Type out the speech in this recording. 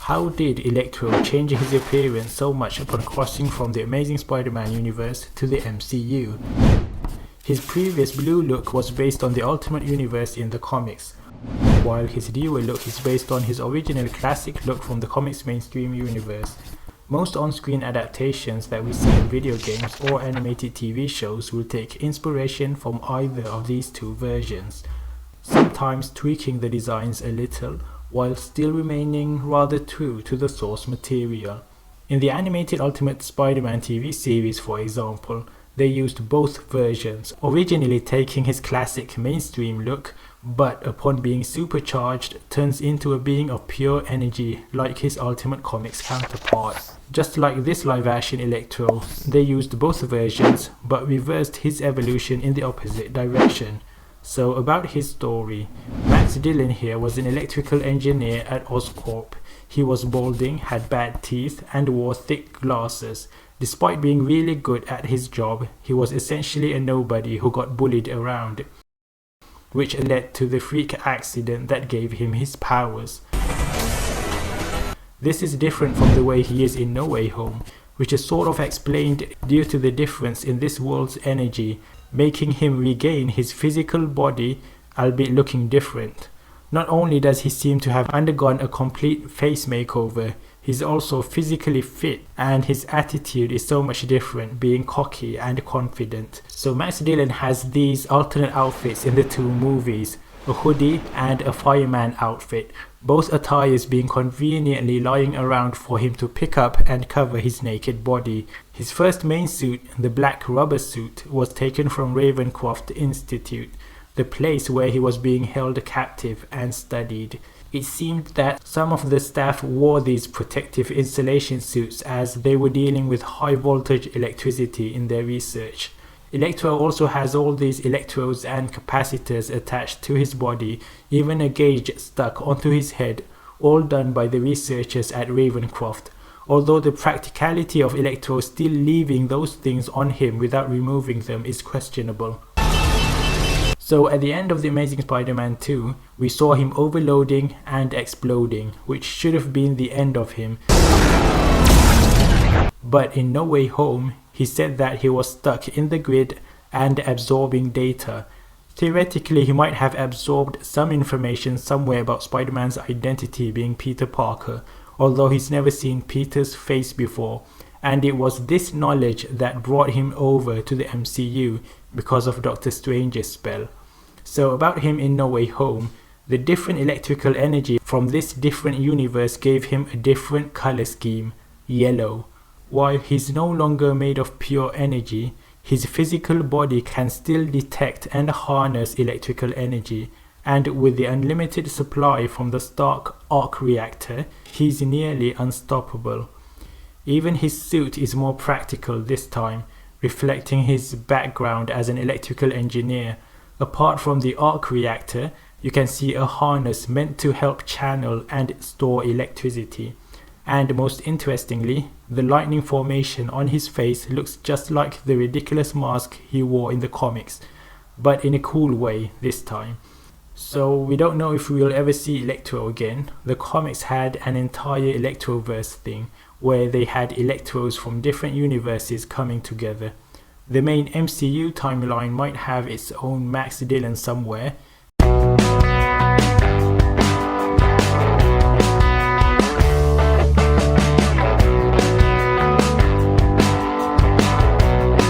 How did Electro change his appearance so much upon crossing from the Amazing Spider-Man universe to the MCU? His previous blue look was based on the Ultimate Universe in the comics, while his newer look is based on his original classic look from the comics mainstream universe. Most on-screen adaptations that we see in video games or animated TV shows will take inspiration from either of these two versions, sometimes tweaking the designs a little, while still remaining rather true to the source material. In the animated Ultimate Spider-Man TV series, for example, they used both versions, originally taking his classic mainstream look, but upon being supercharged, turns into a being of pure energy like his Ultimate Comics counterpart. Just like this live-action Electro, they used both versions, but reversed his evolution in the opposite direction. So about his story, Max Dillon here was an electrical engineer at Oscorp. He was balding, had bad teeth, and wore thick glasses. Despite being really good at his job, he was essentially a nobody who got bullied around, which led to the freak accident that gave him his powers. This is different from the way he is in No Way Home, which is sort of explained due to the difference in this world's energy, making him regain his physical body, albeit looking different. Not only does he seem to have undergone a complete face makeover, he's also physically fit, and his attitude is so much different, being cocky and confident. So Max Dillon has these alternate outfits in the two movies, a hoodie and a fireman outfit, both attires being conveniently lying around for him to pick up and cover his naked body. His first main suit, the black rubber suit, was taken from Ravencroft Institute, the place where he was being held captive and studied. It seemed that some of the staff wore these protective insulation suits as they were dealing with high voltage electricity in their research. Electro also has all these electrodes and capacitors attached to his body, even a gauge stuck onto his head, all done by the researchers at Ravencroft, although the practicality of Electro still leaving those things on him without removing them is questionable. So at the end of The Amazing Spider-Man 2, we saw him overloading and exploding, which should have been the end of him. But in No Way Home, he said that he was stuck in the grid and absorbing data. Theoretically, he might have absorbed some information somewhere about Spider-Man's identity being Peter Parker, although he's never seen Peter's face before, and it was this knowledge that brought him over to the MCU because of Doctor Strange's spell. So about him in No Way Home, the different electrical energy from this different universe gave him a different color scheme, yellow. While he's no longer made of pure energy, his physical body can still detect and harness electrical energy, and with the unlimited supply from the Stark arc reactor, he's nearly unstoppable. Even his suit is more practical this time, reflecting his background as an electrical engineer. Apart from the arc reactor, you can see a harness meant to help channel and store electricity. And most interestingly, the lightning formation on his face looks just like the ridiculous mask he wore in the comics, but in a cool way this time. So we don't know if we'll ever see Electro again. The comics had an entire Electroverse thing, where they had Electros from different universes coming together. The main MCU timeline might have its own Max Dillon somewhere,